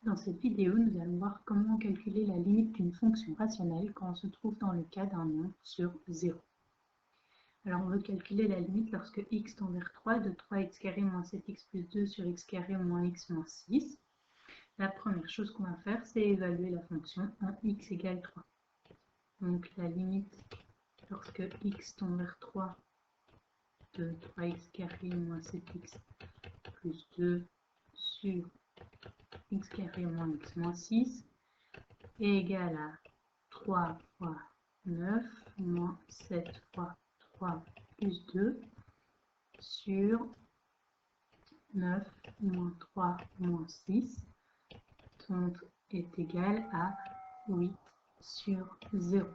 Dans cette vidéo, nous allons voir comment calculer la limite d'une fonction rationnelle quand on se trouve dans le cas d'un nombre sur 0. Alors on veut calculer la limite lorsque x tend vers 3 de 3x carré moins 7x plus 2 sur x carré moins x moins 6. La première chose qu'on va faire, c'est évaluer la fonction en x égale 3. Donc la limite lorsque x tend vers 3 de 3x carré moins 7x plus 2 sur x carré moins x moins 6 est égal à 3 fois 9 moins 7 fois 3 plus 2 sur 9 moins 3 moins 6, donc est égal à 8 sur 0.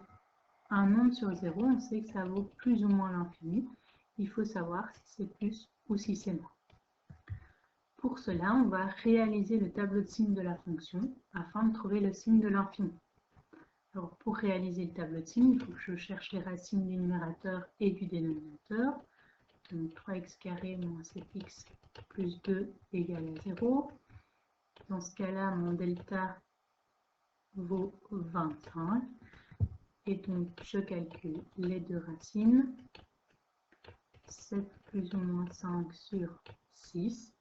Un nombre sur 0, on sait que ça vaut plus ou moins l'infini. Il faut savoir si c'est plus ou si c'est moins. Pour cela, on va réaliser le tableau de signes de la fonction afin de trouver le signe de l'infini. Alors, pour réaliser le tableau de signes, il faut que je cherche les racines du numérateur et du dénominateur. Donc 3x carré moins 7x plus 2 égale à 0. Dans ce cas-là, mon delta vaut 25. Et donc, je calcule les deux racines. 7 plus ou moins 5 sur 6.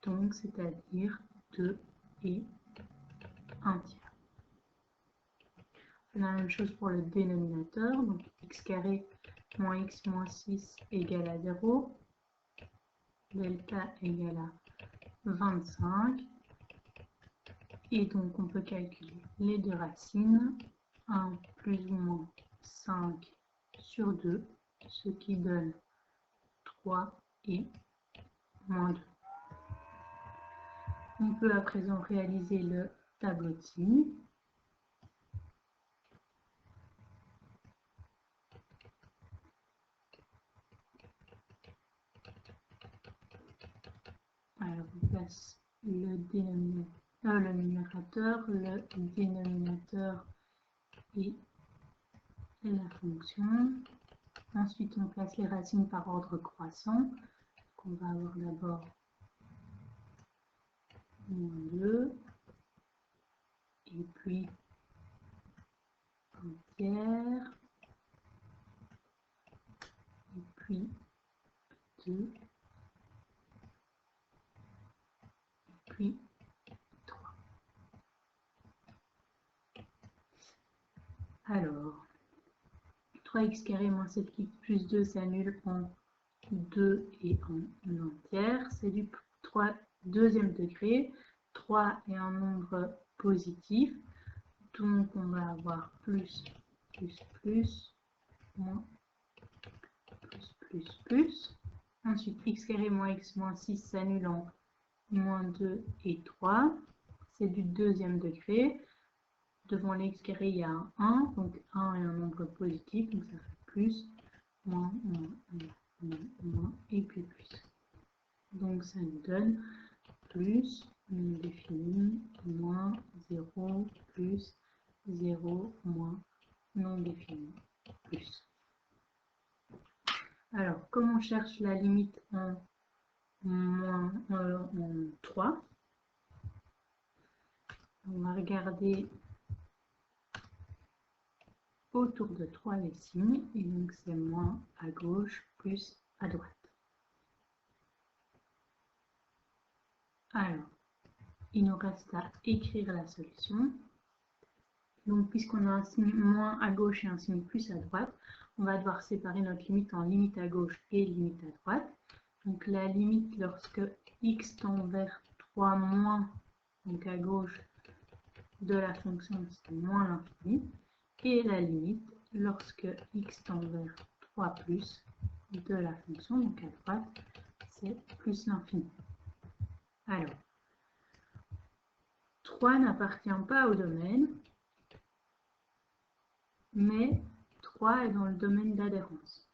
Donc, c'est-à-dire 2 et 1 tiers. La même chose pour le dénominateur, donc x carré moins x moins 6 égale à 0, delta égale à 25, et donc on peut calculer les deux racines, 1 plus ou moins 5 sur 2, ce qui donne 3 et moins 2. On peut à présent réaliser le tableau de signes. Alors, on place le numérateur, le dénominateur et la fonction. Ensuite, on place les racines par ordre croissant. Donc, on va avoir d'abord moins 2, et puis 1 tiers, et puis 2, puis 3. Alors, 3x carré moins 7x plus 2 s'annule en 2 et en 1 tiers. C'est du deuxième degré. 3 est un nombre positif. Donc, on va avoir plus, moins, plus. Ensuite, x carré moins x moins 6 s'annule en moins 2 et 3. C'est du deuxième degré. Devant l'ex carré, il y a un 1. Donc 1 est un nombre positif. Donc ça fait plus, moins, et puis plus. Donc ça nous donne plus, non défini, moins 0, plus 0, moins non défini, plus. Alors, comme on cherche la limite en 3, on va regarder autour de 3 les signes, et donc c'est moins à gauche, plus à droite. Alors, il nous reste à écrire la solution. Donc, puisqu'on a un signe moins à gauche et un signe plus à droite, on va devoir séparer notre limite en limite à gauche et limite à droite. Donc, la limite lorsque x tend vers 3 moins, donc à gauche, de la fonction, c'est moins l'infini. Et la limite lorsque x tend vers 3 plus de la fonction, donc à droite, c'est plus l'infini. Alors, 3 n'appartient pas au domaine, mais 3 est dans le domaine d'adhérence.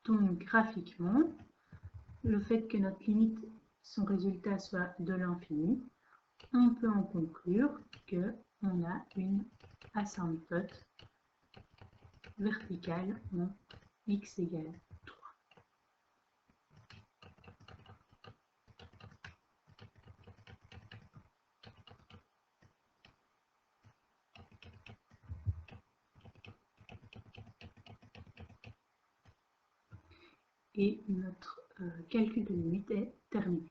Donc, graphiquement, le fait que notre limite, son résultat soit de l'infini, on peut en conclure qu'on a une asymptote verticale en x égale 3. et notre calcul de limite est terminé.